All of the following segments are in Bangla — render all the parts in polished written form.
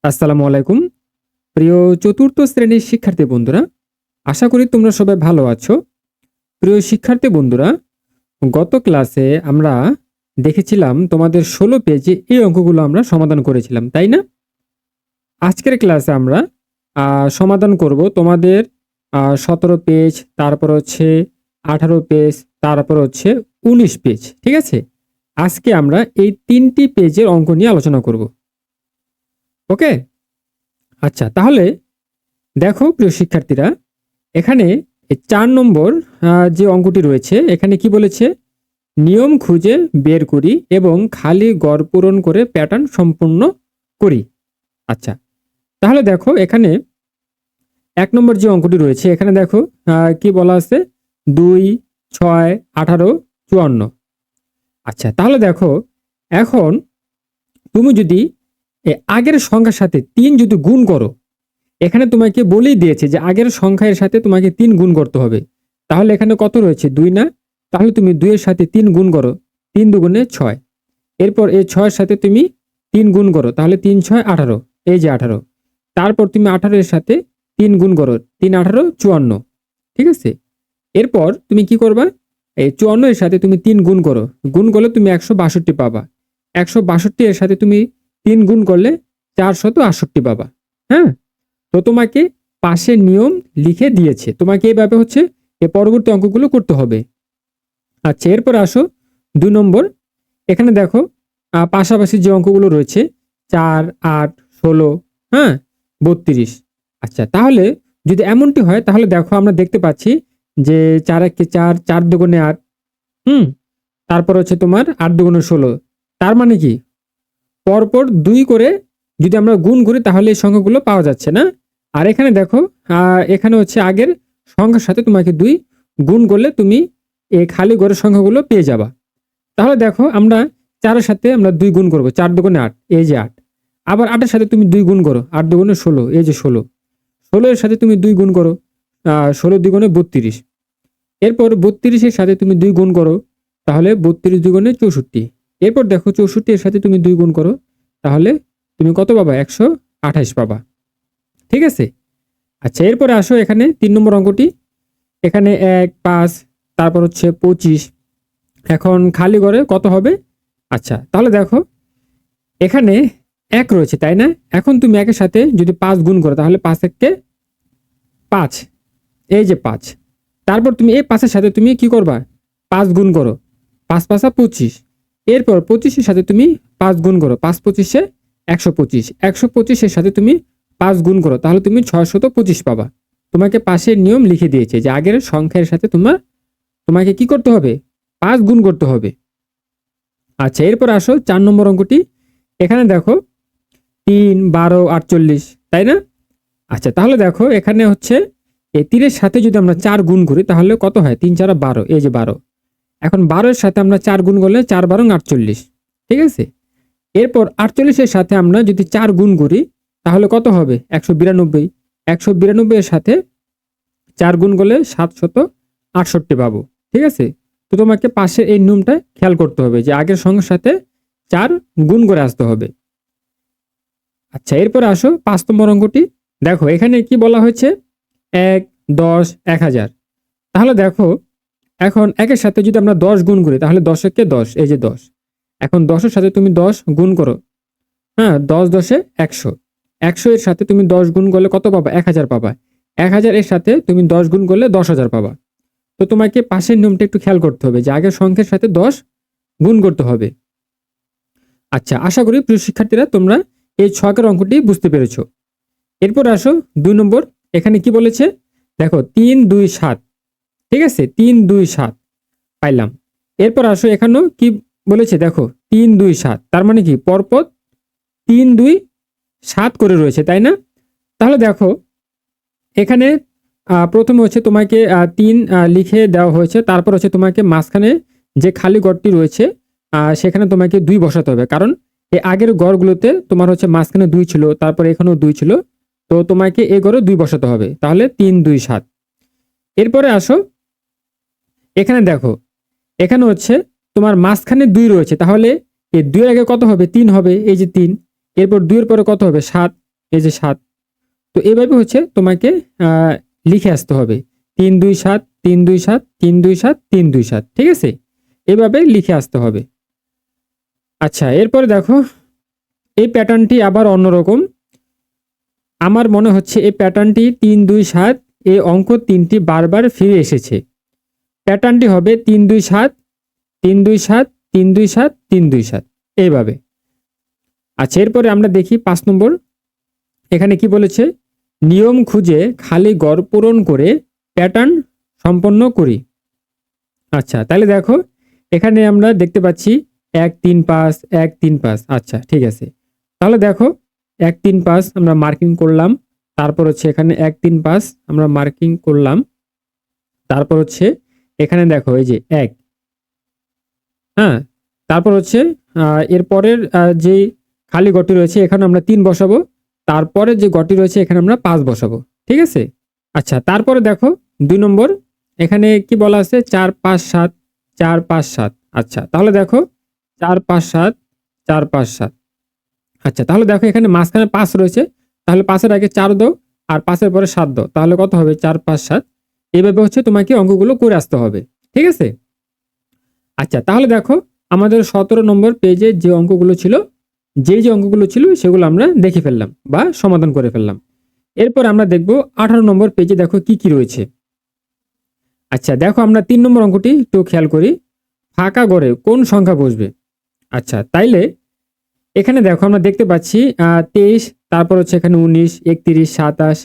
আসসালামু আলাইকুম। প্রিয় চতুর্থ শ্রেণীর শিক্ষার্থী বন্ধুরা, আশা করি তোমরা সবাই ভালো আছো। প্রিয় শিক্ষার্থী বন্ধুরা, গত ক্লাসে আমরা দেখেছিলাম তোমাদের 16 পেজে এই অঙ্কগুলো আমরা সমাধান করেছিলাম, তাই না? আজকের ক্লাসে আমরা সমাধান করব তোমাদের 17 পেজ, তারপর হচ্ছে 18 পেজ, তারপর হচ্ছে 19 পেজ। ঠিক আছে? আজকে আমরা এই 3টি পেজের অঙ্ক নিয়ে আলোচনা করব। ওকে? আচ্ছা, তাহলে দেখো প্রিয় শিক্ষার্থীরা, এখানে 4 নম্বর যে অঙ্কটি রয়েছে, এখানে কি বলেছে? নিয়ম খুঁজে বের করি এবং খালি গড় পূরণ করে প্যাটার্ন সম্পূর্ণ করি। আচ্ছা, তাহলে দেখো এখানে 1 নম্বর যে অঙ্কটি রয়েছে, এখানে দেখো কি বলা আছে? 2, 6, 18, 54। আচ্ছা, তাহলে দেখো এখন তুমি যদি আগের সংখ্যার সাথে 3 যদি গুণ করো, এখানে তোমাকে বলেই দিয়েছে যে আগের সংখ্যার সাথে তোমাকে 3 গুণ করতে হবে। তাহলে এখানে কত রয়েছে? 2 না? তাহলে তুমি 2 এর সাথে 3 গুণ করো, 3 দুগুণে 6। এরপর এই 6 এর সাথে তুমি 3 গুণ করো, তাহলে 3 6 18, এই যে 18। তারপর তুমি 18 এর সাথে 3 গুণ করো, 3 18 54। ঠিক আছে? এরপর তুমি কি করবা? এই 54 এর সাথে তুমি 3 গুণ করো, গুণ করলে তুমি 162 পাবা। 162 এর সাথে তুমি 3 গুণ করলে 468 পাবা। হ্যাঁ? তো তোমাকে পাশের নিয়ম লিখে দিয়েছে, তোমাকে এইভাবে হচ্ছে এ পরবর্তী অঙ্কগুলো করতে হবে। আচ্ছা, এরপর আসো 2 নম্বর। এখানে দেখো পাশাপাশি যে অঙ্কগুলো রয়েছে 4, 8, 16, হ্যাঁ, 32। আচ্ছা, তাহলে যদি এমনটি হয় তাহলে দেখো আমরা দেখতে পাচ্ছি যে 4 1 4, 4 দুগুণে 8, তারপর হচ্ছে তোমার 8 দুগুণে 16। তার মানে কি পরপর 2 করে যদি আমরা গুণ করি তাহলে এই সংখ্যাগুলো পাওয়া যাচ্ছে না। আর এখানে দেখো এখানে হচ্ছে আগের সংখ্যার সাথে তোমাকে 2 গুণ করলে তুমি এই খালি ঘরের সংখ্যাগুলো পেয়ে যাবা। তাহলে দেখো আমরা 4 এর সাথে আমরা 2 গুণ করব, 4 দুগুণে 8, এই যে 8। আবার 8 এর সাথে তুমি 2 গুণ করো, 8 দুগুণে 16, এই যে 16। 16 এর সাথে তুমি 2 গুণ করো, 16 দুগুণে 32। এরপর 32 এর সাথে তুমি 2 গুণ করো, তাহলে 32 দুগুণে 64। এরপর দেখো 64 এর সাথে তুমি 2 গুণ করো, তাহলে তুমি কত পাবা? 128 পাবা। ঠিক আছে? আচ্ছা, এরপরে আসো এখানে 3 নম্বর অঙ্কটি। এখানে 1, 5, তারপর হচ্ছে 25। এখন খালি ঘরে কত হবে? আচ্ছা, তাহলে দেখো এখানে 1 রয়েছে, তাই না? এখন তুমি 1 এর সাথে যদি 5 গুণ করো, তাহলে 5 একে 5, এই যে 5। তারপর তুমি এই 5 এর সাথে তুমি কি করবা? 5 গুণ করো, 5 5 25। এরপর 25 এর সাথে তুমি 5 গুণ করো, 5 25 এ 125। 125 এর সাথে তুমি 5 গুণ করো, তাহলে তুমি 625 পাবা। তোমাকে পাশের নিয়ম লিখে দিয়েছে যে আগের সংখ্যার সাথে তোমাকে কি করতে হবে? 5 গুণ করতে হবে। আচ্ছা, এরপর আসো 4 নম্বর অঙ্কটি। এখানে দেখো 3, 12, 48, তাই না? আচ্ছা, তাহলে দেখো এখানে হচ্ছে এই 3 এর সাথে যদি আমরা 4 গুণ করি তাহলে কত হয়? 3 4 12, এই যে 12। এখন 12 এর সাথে আমরা 4 গুণ করলে 4 12 48। ঠিক আছে? এরপর 48 এর সাথে আমরা যদি 4 গুণ করি তাহলে কত হবে? 192। 192 এর সাথে 4 গুণ করলে 768 পাবো। ঠিক আছে? তো তোমাকে পাশের এই নিয়মটা খেয়াল করতে হবে যে আগের সংখ্যার সাথে 4 গুণ করে আসতে হবে। আচ্ছা, এরপর আসো 5 নম্বর অঙ্কটি। দেখো এখানে কি বলা হয়েছে? 1, 10, 1000। তাহলে দেখো এখন 1 এর সাথে যদি আমরা 10 গুণ করি তাহলে 10 একে 10, এই যে 10। এখন 10 এর সাথে তুমি 10 গুণ করো, হ্যাঁ, 10 10 এ 100। 100 এর সাথে তুমি 10 গুণ করলে কত পাবা? 1000 পাবা। 1000 এর সাথে তুমি 10 গুণ করলে 10000 পাবা। তো তোমাকে পাশের নিয়মটা একটু খেয়াল করতে হবে যে আগের সংখ্যার সাথে 10 গুণ করতে হবে। আচ্ছা, আশা করি প্রিয় শিক্ষার্থীরা তোমরা এই ছকের অঙ্কটি বুঝতে পেরেছো। এরপর আসো 2 নম্বর। এখানে কি বলেছে? দেখো 3 2 7। ঠিক আছে? 3 2 7 পাইলাম। এরপর আসো এখানেও কি বলেছে? দেখো 3 2 7, তার মানে কি পরপর 3 2 7 করে রয়েছে, তাই না? তাহলে দেখো এখানে প্রথমে হচ্ছে তোমাকে 3 লিখে দেওয়া হয়েছে, তারপর হচ্ছে তোমাকে মাঝখানে যে খালি ঘরটি রয়েছে সেখানে তোমাকে 2 বসাতে হবে, কারণ এই আগের ঘরগুলোতে তোমার হচ্ছে মাঝখানে 2 ছিল, তারপর এখানেও 2 ছিল। তো তোমাকে এই ঘরে 2 বসাতে হবে, তাহলে 3 2 7। এরপরে আসো এখানে দেখো এখানে হচ্ছে তোমার মাঝখানে 2 রয়েছে, তাহলে এই 2 এর আগে কত হবে? 3 হবে, এই যে 3। এরপর 2 এর পরে কত হবে? 7। এই যে 7। তো এভাবে হচ্ছে তোমাকে লিখে আসতে হবে 3 2 7 3 2 7 3 2 7 3 2 7, ঠিক আছে? এভাবে লিখে আসতে হবে। আচ্ছা, এরপরে দেখো এই প্যাটার্নটি আবার অন্যরকম। আমার মনে হচ্ছে এই প্যাটার্নটি 3 2 7, এই অঙ্ক 3টি বারবার ফিরে এসেছে। প্যাটার্নটি হবে 3 2 7 3 2 7 3 2 7 3 2 7, এইভাবে। আচ্ছা, এরপরে আমরা দেখি 5 নম্বর। এখানে কি বলেছে? নিয়ম খুঁজে খালি ঘর পূরণ করে প্যাটার্ন সম্পন্ন করি। আচ্ছা, তাহলে দেখো এখানে আমরা দেখতে পাচ্ছি 1 3 5 1 3 5। আচ্ছা, ঠিক আছে। তাহলে দেখো 1 3 5 আমরা মার্কিং করলাম। তারপর হচ্ছে এখানে 1 3 5 আমরা মার্কিং করলাম। তারপর হচ্ছে এখানে দেখো এই যে 1, হ্যাঁ। তারপর হচ্ছে এরপরের যে খালি ঘরটি রয়েছে এখানে আমরা 3 বসাবো। তারপরে যে ঘরটি রয়েছে এখানে আমরা 5 বসাবো, ঠিক আছে? আচ্ছা, তারপরে দেখো 2 নম্বর। এখানে কি বলা আছে? 4 5 7 4 5 7। আচ্ছা, তাহলে দেখো 4 5 7 4 5 7। আচ্ছা, তাহলে দেখো এখানে মাঝখানে 5 রয়েছে, তাহলে 5 এর আগে 4 দাও আর 5 এর পরে 7 দাও, তাহলে কত হবে? 4 5 7। এইভাবে হচ্ছে তোমাকে অঙ্কগুলো করে আসতে হবে, ঠিক আছে? আচ্ছা, তাহলে দেখো আমাদের 17 নম্বর পেজে যে অঙ্কগুলো ছিল, যে অঙ্কগুলো ছিল সেগুলো আমরা দেখে ফেললাম বা সমাধান করে ফেললাম। এরপর আমরা দেখব 18 নম্বর পেজে দেখো কি কি রয়েছে। আচ্ছা, দেখো আমরা 3 নম্বর অঙ্কটি একটু খেয়াল করি। ফাঁকা ঘরে কোন সংখ্যা বসবে? আচ্ছা, তাইলে এখানে দেখো আমরা দেখতে পাচ্ছি 23, তারপর হচ্ছে এখানে 19 31 27,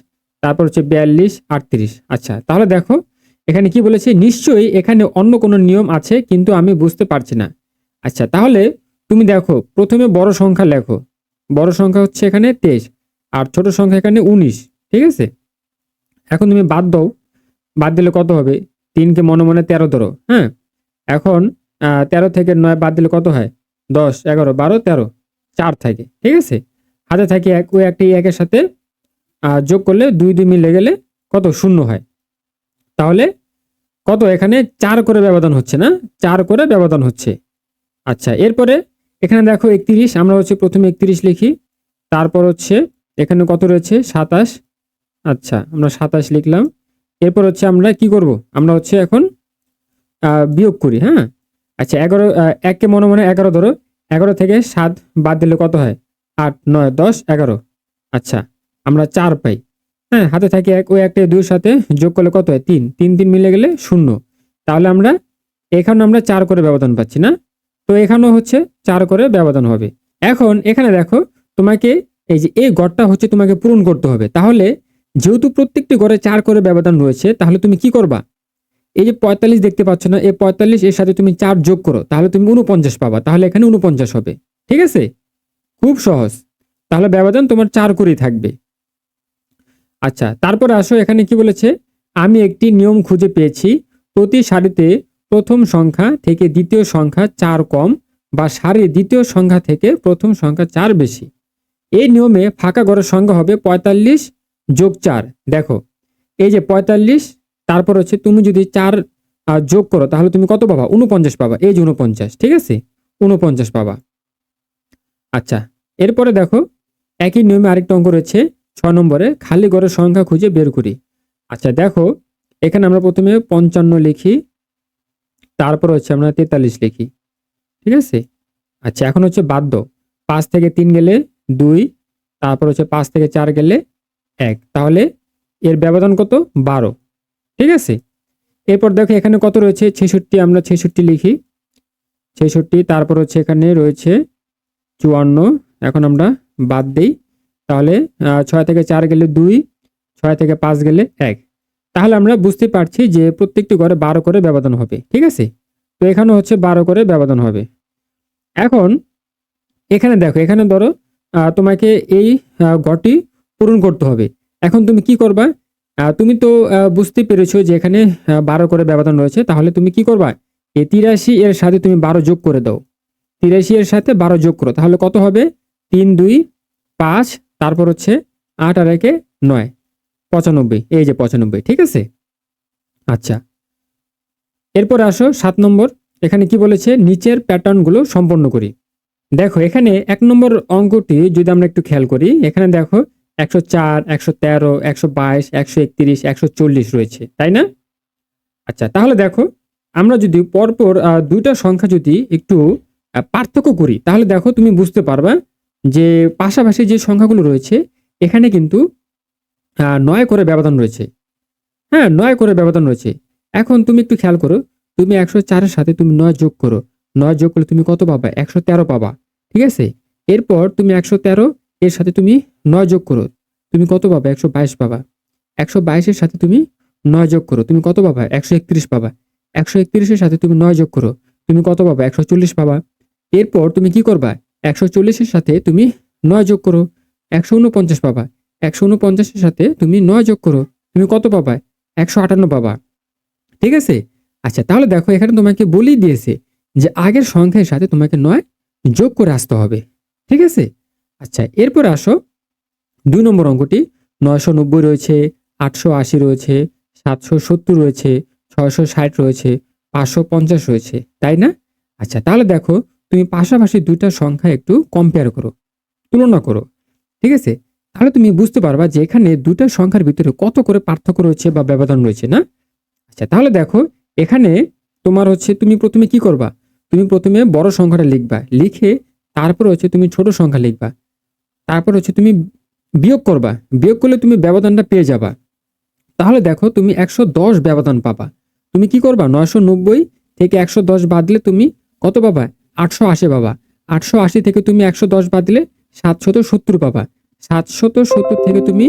তারপর হচ্ছে 42 38। আচ্ছা, তাহলে দেখো এখানে কি বলেছে? নিশ্চয়ই এখানে অন্য কোনো নিয়ম আছে কিন্তু আমি বুঝতে পারছি না। আচ্ছা, তাহলে তুমি দেখো প্রথমে বড় সংখ্যা লেখো। বড় সংখ্যা হচ্ছে এখানে 23 আর ছোট সংখ্যা এখানে 19, ঠিক আছে? এখন তুমি বাদ দাও। বাদ দিলে কত হবে? 3 কে মনে মনে 13 ধরো, হ্যাঁ। এখন 13 থেকে 9 বাদ দিলে কত হয়? 10 11 12 13, 4 থাকে, ঠিক আছে? হাতে থাকে 1, ওই একটি 1 এর সাথে যোগ করলে 2 2 মিলে গেলে কত? 0 হয়। তাহলে কত? এখানে 4 করে ব্যবধান হচ্ছে না? 4 করে ব্যবধান হচ্ছে। আচ্ছা, এরপরে এখানে দেখো 31, আমরা হচ্ছে প্রথমে 31 লিখি। তারপর হচ্ছে এখানে কত রয়েছে? 27। আচ্ছা, আমরা 27 লিখলাম। এরপর হচ্ছে আমরা কি করব? আমরা হচ্ছে এখন বিয়োগ করি, হ্যাঁ। আচ্ছা, 11 1 কে মনে মনে 11 ধরো। 11 থেকে 7 বাদ দিলে কত হয়? 8 9 10 11। আচ্ছা, আমরা 4 পাই। হ্যাঁ, হাতে থাকে 1, ওই একটা 2 এর সাথে যোগ করলে কত হয়? 3 3 3 মিলে গেলে 0। তাহলে আমরা এখানে আমরা 4 করে ব্যবধান পাচ্ছি না? তো এখানেও হচ্ছে 4 করে ব্যবধান হবে। এখন এখানে দেখো তোমাকে এই যে এই ঘরটা হচ্ছে তোমাকে পূরণ করতে হবে। তাহলে যেহেতু প্রত্যেকটি ঘরে 4 করে ব্যবধান রয়েছে, তাহলে তুমি কি করবা? এই যে 45 দেখতে পাচ্ছ না? এই 45 এর সাথে তুমি 4 যোগ করো, তাহলে তুমি 49 পাবা। তাহলে এখানে 49 হবে, ঠিক আছে? খুব সহজ। তাহলে ব্যবধান তোমার 4 করেই থাকবে। আচ্ছা, তারপরে আসো এখানে কি বলেছে? আমি একটি নিয়ম খুঁজে পেয়েছি। প্রতি সারিতে প্রথম সংখ্যা থেকে দ্বিতীয় সংখ্যা 4 কম বা সারির দ্বিতীয় সংখ্যা থেকে প্রথম সংখ্যা 4 বেশি। এই নিয়মে ফাঁকা ঘরের সংখ্যা হবে 45 যোগ 4। দেখো এই যে 45, তারপর হচ্ছে তুমি যদি 4 যোগ করো তাহলে তুমি কত পাবা? 49 পাবা। এই যে 49, ঠিক আছে? 49 পাবা। আচ্ছা, এরপরে দেখো একই নিয়মে আরেকটা অঙ্ক রয়েছে 6 নম্বরে, খালি ঘরের সংখ্যা খুঁজে বের করি। আচ্ছা, দেখো এখানে আমরা প্রথমে 55 লিখি, তারপর হচ্ছে আমরা 43 লিখি, ঠিক আছে? আচ্ছা, এখন হচ্ছে বাদ দাও। 5 থেকে 3 গেলে 2, তারপর হচ্ছে 5 থেকে 4 গেলে 1, তাহলে এর ব্যবধান কত? 12, ঠিক আছে? এরপর দেখো এখানে কত রয়েছে? 66, আমরা 66 লিখি। 66, তারপর হচ্ছে এখানে রয়েছে 54। এখন আমরা বাদ দেই। তাহলে 6 থেকে 4 গেলে 2, 6 থেকে 5 গেলে 1। তাহলে আমরা বুঝতে পারছি যে প্রত্যেকটি ঘরে 12 করে ব্যবধান হবে, ঠিক আছে? তো এখানে হচ্ছে 12 করে ব্যবধান হবে। এখন এখানে দেখো, এখানে ধরো তোমাকে এই ঘরটি পূরণ করতে হবে। এখন তুমি কি করবা? তুমি তো বুঝতে পেরেছো যে এখানে 12 করে ব্যবধান রয়েছে। তাহলে তুমি কি করবা? এই 83 এর সাথে তুমি 12 যোগ করে দাও। 83 এর সাথে 12 যোগ করো, তাহলে কত হবে? 3 2 5, তারপর হচ্ছে 8 আর 1 9, 95। এই যে 95, ঠিক আছে? আচ্ছা, এরপর আসো 7 নম্বর। এখানে কি বলেছে? নিচের প্যাটার্নগুলো সম্পন্ন করি। দেখো এখানে 1 নম্বর অঙ্কটি যদি আমরা একটু খেয়াল করি, এখানে দেখো 104, 113, 122, 131, 140 রয়েছে, তাই না? আচ্ছা, তাহলে দেখো আমরা যদি পরপর দুইটা সংখ্যা যদি একটু পার্থক্য করি, তাহলে দেখো তুমি বুঝতে পারবা যে পাশাপাশি যে সংখ্যাগুলো রয়েছে এখানে কিন্তু 9 করে ব্যবধান রয়েছে। হ্যাঁ, 9 করে ব্যবধান রয়েছে। এখন তুমি একটু খেয়াল করো, তুমি 104 এর সাথে তুমি 9 যোগ করো। 9 যোগ করলে তুমি কত পাবা? 113 পাবা। ঠিক আছে? এরপর তুমি 113 এর সাথে তুমি 9 যোগ করো। তুমি কত পাবা? 122 পাবা। 122 এর সাথে তুমি 9 যোগ করো। তুমি কত পাবা? 131 পাবা। 131 এর সাথে তুমি 9 যোগ করো। তুমি কত পাবা? 140 পাবা। এরপর তুমি কি করবা? 140 এর সাথে তুমি 9 যোগ করো। 149 পাবা। 149 এর সাথে তুমি 9 যোগ করো। তুমি কত পাবা? 158 পাবা। ঠিক আছে? আচ্ছা, তাহলে দেখো এখানে তোমাকে বলেই দিয়েছে যে আগের সংখ্যার সাথে তোমাকে 9 যোগ করে আসতে হবে। ঠিক আছে? আচ্ছা, এরপর আসো 2 নম্বর অঙ্কটি। 990 রয়েছে, 880 রয়েছে, 770 রয়েছে, 660 রয়েছে, 550 রয়েছে, তাই না? আচ্ছা, তাহলে দেখো তুমি পাশাপাশি দুইটা সংখ্যা একটু কম্পেয়ার করো, তুলনা করো। ঠিক আছে? তাহলে তুমি বুঝতে পারবা যে এখানে দুইটা সংখ্যার ভিতরে কত করে পার্থক্য রয়েছে বা ব্যবধান রয়েছে, না? আচ্ছা, তাহলে দেখো এখানে তোমার হচ্ছে তুমি প্রথমে কি করবা? তুমি প্রথমে বড় সংখ্যাটা লিখবা, লিখে তারপর হচ্ছে তুমি ছোট সংখ্যা লিখবা, তারপর হচ্ছে তুমি বিয়োগ করবা, বিয়োগ করলে তুমি ব্যবধানটা পেয়ে যাবা। তাহলে দেখো তুমি 110 ব্যবধান পাবা। তুমি কি করবা? 990 থেকে 110 বাদ দিলে তুমি কত পাবা? 880 পাবা। 880 থেকে তুমি 110 বাদ দিলে 770 পাবা। 770 থেকে তুমি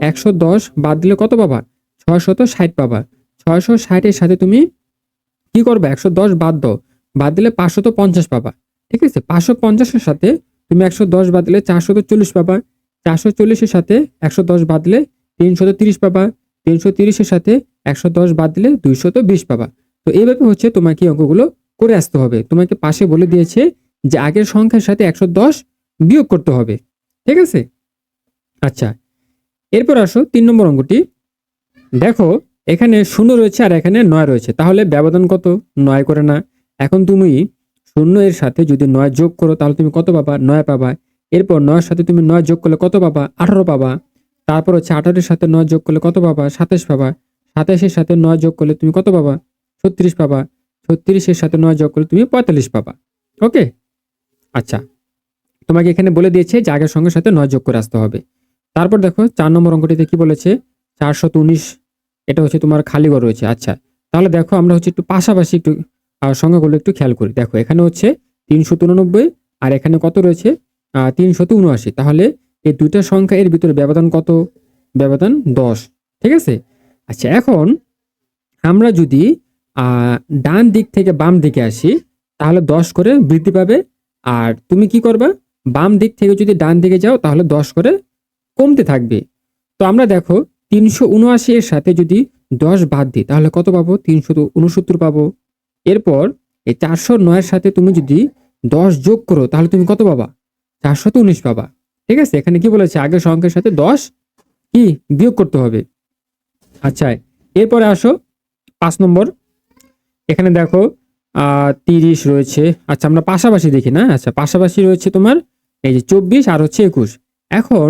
110 বাদ দিলে কত পাবা? 660 পাবা। 660 এর সাথে তুমি কি করবে? 110 বাদ দাও, বাদ দিলে 550 পাবা। ঠিক আছে? 550 এর সাথে তুমি 110 বাদ দিলে 440 পাবা। 440 এর সাথে 110 বাদ দিলে 330 পাবা। 330 এর সাথে 110 বাদ দিলে 220 পাবা। তো এইভাবে হচ্ছে তোমাকে এই অঙ্কগুলো করে আসতে হবে। তোমাকে পাশে বলে দিয়েছে যে আগের সংখ্যার সাথে 110 বিয়োগ করতে হবে। ঠিক আছে? আচ্ছা, এরপর আসো 3 নম্বর অঙ্কটি। দেখো এখানে 0 রয়েছে আর এখানে 9 রয়েছে, তাহলে ব্যবধান কত? 9 করে না? এখন তুমি 0 এর সাথে যদি 9 যোগ করো তাহলে তুমি কত পাবা? 9 পাবা। এরপর 9 এর সাথে তুমি 9 যোগ করলে কত পাবা? 18 পাবা। তারপর হচ্ছে 18 এর সাথে 9 যোগ করলে কত পাবা? 27 পাবা। 27 এর সাথে 9 যোগ করলে তুমি কত পাবা? 36 পাবা। 36 এর সাথে 9 যোগ করলে তুমি 45 পাবা। ওকে? আচ্ছা, তোমাকে এখানে বলে দিয়েছে যে আগের সঙ্গে সাথে 9 যোগ করে আসতে হবে। তারপর দেখো 4 নম্বর অঙ্কটিতে কি বলেছে? 419, এটা হচ্ছে তোমার খালি ঘর রয়েছে। আচ্ছা, তাহলে দেখো আমরা হচ্ছে একটু পাশাপাশি একটু সংখ্যাগুলো একটু খেয়াল করি। দেখো এখানে হচ্ছে 383 আর এখানে কত রয়েছে? 379। তাহলে এই দুইটা সংখ্যা এর ভিতরে ব্যবধান কত? ব্যবধান 10। ঠিক আছে? আচ্ছা, এখন আমরা যদি ডান দিক থেকে বাম দিকে আসি তাহলে 10 করে বৃদ্ধি পাবে। আর তুমি কি করবা? বাম দিক থেকে যদি ডান দিকে যাও তাহলে 10 করে কমতে থাকবে। তো আমরা দেখো 379 এর সাথে যদি 10 বাদ দিই তাহলে কত পাবো? 369 পাবো। এরপর এই 409 এর সাথে তুমি যদি 10 যোগ করো তাহলে তুমি কত পাবা? 419 পাবা। ঠিক আছে? এখানে কি বলেছে? আগের সংখ্যার সাথে 10 কি বিয়োগ করতে হবে। আচ্ছা, এরপরে আসো 5 নম্বর। এখানে দেখো 30 রয়েছে। আচ্ছা, আমরা পাশাপাশি দেখি না? আচ্ছা, পাশাপাশি রয়েছে তোমার এই যে 24 আর হচ্ছে 21। এখন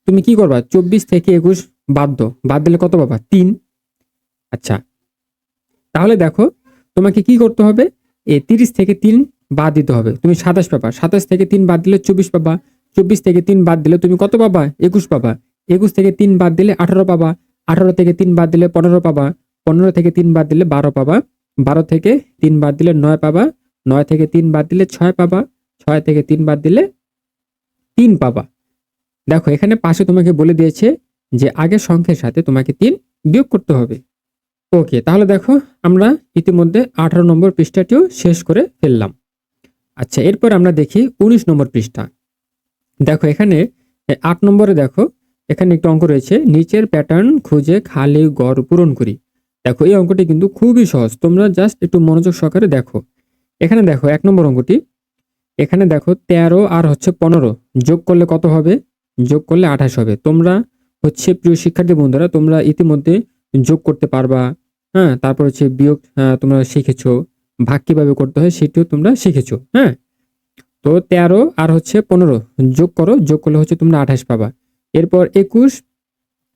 তুমি কি করবা? 24 থেকে 21 বাদ দাও, বাদ দিলে কত পাবা? 3। আচ্ছা, তাহলে দেখো তোমাকে কি করতে হবে? এই 30 থেকে 3 বাদ দিতে হবে, তুমি 27 পাবা। 27 থেকে 3 বাদ দিলে 24 পাবা। 24 থেকে 3 বাদ দিলে তুমি কত পাবা? 21 পাবা। 21 থেকে 3 বাদ দিলে 18 পাবা। 18 থেকে 3 বাদ দিলে 15 পাবা। 15 থেকে 3 বাদ দিলে 12 পাবা। 12 থেকে 3 বাদ দিলে 9 পাবা। 9 থেকে 3 বাদ দিলে 6 পাবা। 6 থেকে 3 বাদ দিলে 3 পাবা। দেখো এখানে পাশে তোমাকে বলে দিয়েছে যে আগের সংখ্যার সাথে তোমাকে 3 বিয়োগ করতে হবে। ওকে, তাহলে দেখো আমরা ইতিমধ্যে 18 নম্বর পৃষ্ঠাটিও শেষ করে ফেললাম। আচ্ছা, এরপর আমরা দেখি 19 নম্বর পৃষ্ঠা। দেখো এখানে 8 নম্বরে দেখো এখানে একটু অঙ্ক রয়েছে, নিচের প্যাটার্ন খুঁজে খালি ঘর পূরণ করি। দেখো এই অঙ্কটি কিন্তু খুবই সহজ, তোমরা জাস্ট একটু মনোযোগ সহকারে দেখো। এখানে দেখো 1 নম্বর অঙ্কটি। এখানে দেখো 13 আর হচ্ছে 15 যোগ করলে কত হবে? যোগ করলে 28 হবে। তোমরা হচ্ছে প্রিয় শিক্ষার্থী বন্ধুরা, তোমরা ইতিমধ্যে যোগ করতে পারবা। হ্যাঁ, তারপর হচ্ছে বিয়োগ তোমরা শিখেছো, ভাগ কিভাবে করতে হয় সেটিও তোমরা শিখেছো। হ্যাঁ, তো 13 আর হচ্ছে 15 যোগ করো, যোগ করলে হচ্ছে তোমরা 28 পাবা। এরপর 21,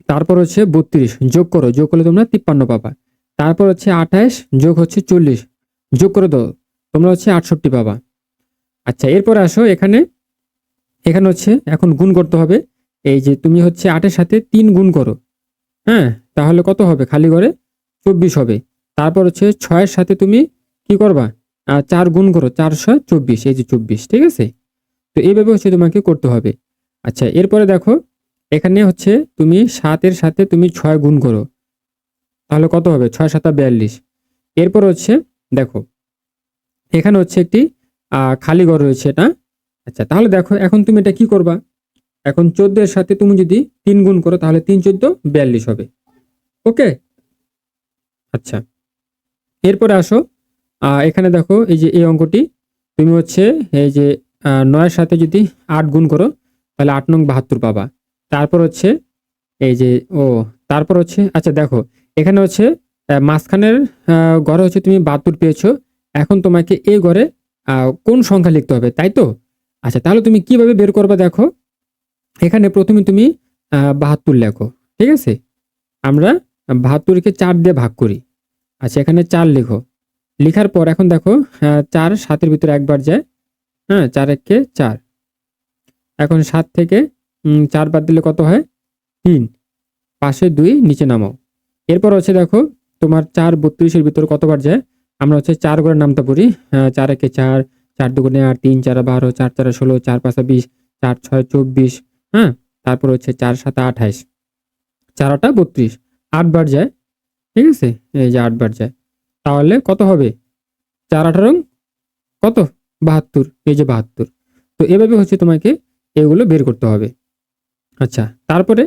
তারপর হচ্ছে 32 যোগ করো, যোগ করলে তোমরা 53 পাবা। তারপর হচ্ছে 28 যোগ হচ্ছে 40 যোগ করে দাও, তোমরা হচ্ছে 68 পাবা। আচ্ছা, এরপরে আসো এখানে, এখানে হচ্ছে এখন গুণ করতে হবে। এই যে তুমি হচ্ছে 8 এর সাথে 3 গুণ করো, হ্যাঁ, তাহলে কত হবে? খালি ঘরে 24 হবে। তারপর হচ্ছে 6 এর সাথে তুমি কি করবা? 4 গুণ করো, 4 6 24, এই যে 24, ঠিক আছে? তো এইভাবে হচ্ছে তোমাকে করতে হবে। আচ্ছা, এরপরে দেখো এখানে হচ্ছে তুমি 7 এর সাথে তুমি 6 গুণ করো, তাহলে কত হবে? 6 7 42। এরপর হচ্ছে দেখো এখানে হচ্ছে একটি খালি ঘর রয়েছে এটা। আচ্ছা, তাহলে দেখো এখন তুমি এটা কি করবা? এখন 14 এর সাথে তুমি যদি 3 গুণ করো তাহলে 3 14 42 হবে। ওকে। আচ্ছা, এরপরে আসো এখানে দেখো এই যে এই অঙ্কটি, তুমি হচ্ছে এই যে 9 এর সাথে যদি 8 গুণ করো তাহলে 8 নং 72 পাবা। তারপর হচ্ছে এই যে ও তারপর হচ্ছে আচ্ছা দেখো এখানে হচ্ছে মাঝখানের ঘরে হচ্ছে তুমি 72 পেয়েছো। এখন তোমাকে এই ঘরে কোন সংখ্যা লিখতে হবে, তাই তো? আচ্ছা, তাহলে তুমি কিভাবে বের করবে? দেখো এখানে প্রথমে তুমি 72 লেখো, ঠিক আছে? আমরা 72কে 4 দিয়ে ভাগ করি। আচ্ছা, এখানে 4 লিখো। লিখার পর এখন দেখো 4 7 এর ভিতরে একবার যায়, হ্যাঁ, 4 একে 4। এখন 7 থেকে 4 বাদ দিলে কত হয়? 3। পাশে 2 নিচে নামাও। এরপর হচ্ছে দেখো তোমার 4 32 এর ভিতরে কতবার যায়? আমরা হচ্ছে 4 ঘরের নামটা পড়ি। 4 একে 4, 4 দুগুণে 8, 3 4 12, 4 4 16, 4 5 20, 4 6 24, হ্যাঁ, তারপর হচ্ছে 4 7 28, 4 8 32, 8 বার যায়, ঠিক আছে? এই যে 8 বার যায়, তাহলে কত হবে? 4 18 কত? 72, এই যে 72। তো এভাবে হচ্ছে তোমাকে এগুলো বের করতে হবে। আচ্ছা, তারপরে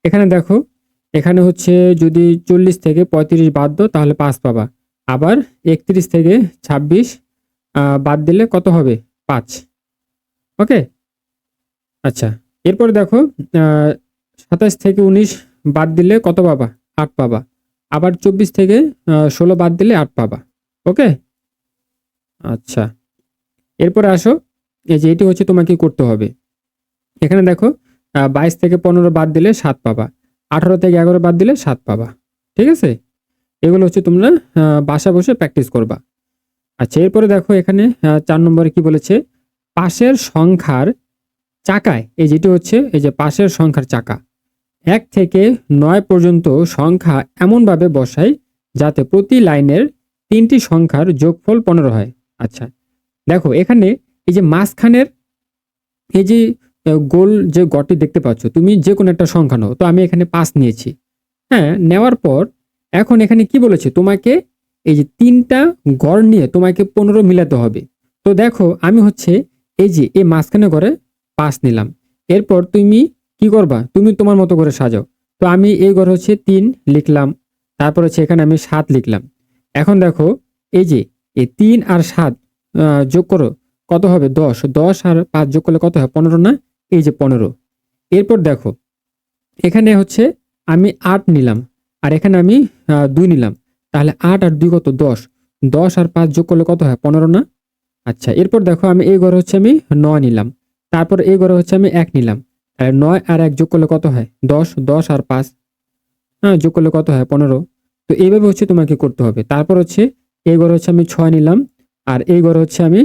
এখানে দেখো এখানে হচ্ছে যদি 40 থেকে 35 বাদ দাও তাহলে 5 পাবা। আবার 31 থেকে 26 বাদ দিলে কত হবে? 5। ওকে। আচ্ছা, এরপরে দেখো 27 থেকে 19 বাদ দিলে কত পাবা? 8 পাবা। আবার 24 থেকে 16 বাদ দিলে 8 পাবা। ওকে। আচ্ছা, এরপরে আসো এই যে এটি হচ্ছে তোমাকে করতে হবে। এখানে দেখো 22 থেকে 15 বাদ দিলে 7 পাবা। 18 থেকে 11 বাদ দিলে 7 পাবা। ঠিক আছে? এগুলো হচ্ছে তোমরা বাসায় বসে প্র্যাকটিস করবা। আচ্ছা, এরপরে দেখো এখানে 4 নম্বরে কি বলেছে? পাশের সংখ্যার চাকায়, এই যেটি হচ্ছে এই যে পাশের সংখ্যার চাকা 1 থেকে 9 পর্যন্ত সংখ্যা এমনভাবে বসাই যাতে প্রতি লাইনের 3টি সংখ্যার যোগফল 15 হয়। আচ্ছা, দেখো এখানে এই যে মাঝখানের এই যে গোল যে গড়টি দেখতে পাচ্ছ, তুমি যে কোনো একটা সংখ্যা নাও। তো আমি এখানে 5 নিয়েছি। হ্যাঁ, নেওয়ার পর এখন এখানে কি বলেছে? তোমাকে এই যে 3টা গড় নিয়ে তোমাকে 15 মিলাতে হবে। তো দেখো আমি হচ্ছে এই যে এই মাঝখানে ঘরে 5 নিলাম। এরপর তুমি কি করবা? তুমি তোমার মতো করে সাজাও। তো আমি এই ঘরে হচ্ছে 3 লিখলাম। তারপর হচ্ছে এখানে আমি 7 লিখলাম। এখন দেখো এই যে এই 3 আর 7 যোগ করো, কত হবে? 10। 10 আর 5 যোগ করলে কত হয়? 15 না? এই যে 15। এরপর দেখো এখানে হচ্ছে আমি 8 নিলাম আর এখানে আমি 2 নিলাম। তাহলে 8 আর 2 কত? 10। 10 আর 5 যোগ করলে কত হয়? 15 না? আচ্ছা, এরপর দেখো আমি এই ঘরে হচ্ছে আমি 9 নিলাম। তারপর এই ঘরে হচ্ছে আমি 1 নিলাম। তাহলে 9 আর 1 যোগ করলে কত হয়? 10। 10 আর 5 যোগ করলে কত হয়? 15। তো এইভাবে হচ্ছে তোমাকে করতে হবে। তারপর হচ্ছে এই ঘরে হচ্ছে আমি 6 নিলাম আর এই ঘরে হচ্ছে আমি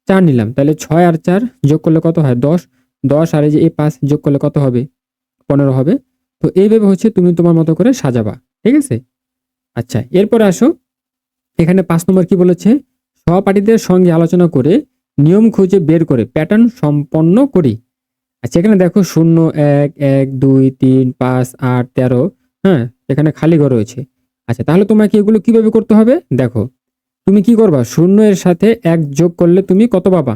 4 নিলাম। তাহলে 6 আর 4 যোগ করলে কত হয়? 10। 10 আর এই যে এই 5 যোগ করলে কত হবে? 15 হবে। তো এইভাবে হচ্ছে তুমি তোমার মতো করে সাজাবা। ঠিক আছে? আচ্ছা, এরপরে আসো এখানে 5 নম্বর কি বলেছে? সহপাঠীদের সঙ্গে আলোচনা করে নিয়ম খুঁজে বের করে প্যাটার্ন সম্পন্ন করি। আচ্ছা, এখানে দেখো 0 1 1 2 3 5 8 13, হ্যাঁ, এখানে খালি ঘর রয়েছে। আচ্ছা, তাহলে তোমাকে এগুলো কিভাবে করতে হবে? দেখো তুমি কি করবা? 0 এর সাথে 1 যোগ করলে তুমি কত পাবা?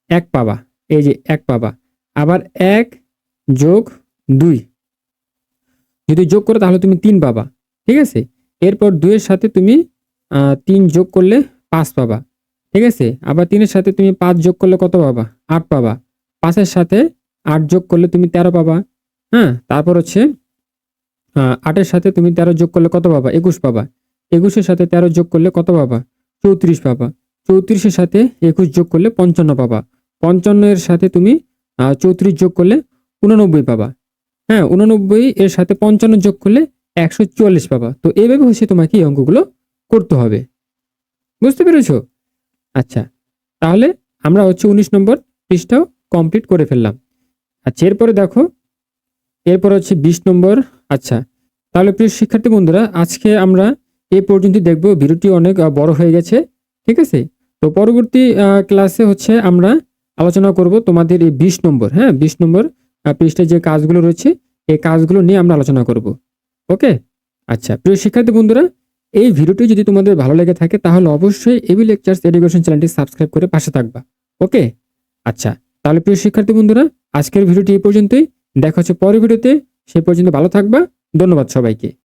1 পাবা। এই যে 1 পাবা। আবার 1 যোগ 2 যদি যোগ করো তাহলে তুমি 3 পাবা। ঠিক আছে? এরপর 2 এর সাথে তুমি 3 যোগ করলে 5 পাবা। ঠিক আছে? আবার 3 এর সাথে তুমি 5 যোগ করলে কত পাবা? 8 পাবা। 5 এর সাথে 8 যোগ করলে তুমি 13 পাবা। হ্যাঁ? তারপর হচ্ছে 8 এর সাথে তুমি 13 যোগ করলে কত পাবা? 21 পাবা। 21 এর সাথে 13 যোগ করলে কত পাবা? 34 পাবা। 34 এর সাথে 21 যোগ করলে 55 পাবা। 55 এর সাথে তুমি 34 যোগ করলে 89 পাবা। হ্যাঁ 89 এর সাথে 55 যোগ করলে 144 পাবা। তো এইভাবে হচ্ছে তোমাকে এই অঙ্কগুলো করতে হবে। বুঝতে পেরেছো? আচ্ছা, তাহলে আমরা হচ্ছে 19 নম্বর পৃষ্ঠাও কমপ্লিট করে ফেললাম। আচ্ছা, এরপরে দেখো, এরপর হচ্ছে 20 নম্বর। আচ্ছা, তাহলে প্রিয় শিক্ষার্থী বন্ধুরা, আজকে আমরা এই পর্যন্ত দেখব। ভিডিওটি অনেক বড় হয়ে গেছে, ঠিক আছে? তো পরবর্তী ক্লাসে হচ্ছে আমরা আলোচনা করব তোমাদের এই 20 নম্বর, হ্যাঁ 20 নম্বর পৃষ্ঠায় যে কাজগুলো রয়েছে এই কাজগুলো নিয়ে আমরা আলোচনা করব। ওকে? আচ্ছা, প্রিয় শিক্ষার্থী বন্ধুরা, এই ভিডিওটি যদি তোমাদের ভালো লেগে থাকে তাহলে অবশ্যই এবি লেকচার্স এডুকেশন চ্যানেলটি সাবস্ক্রাইব করে পাশে থাকবা। ওকে? আচ্ছা, তাহলে প্রিয় শিক্ষার্থী বন্ধুরা, আজকের ভিডিওটি এই পর্যন্তই। দেখা হচ্ছে পরের ভিডিওতে। সে পর্যন্ত ভালো থাকবা। ধন্যবাদ সবাইকে।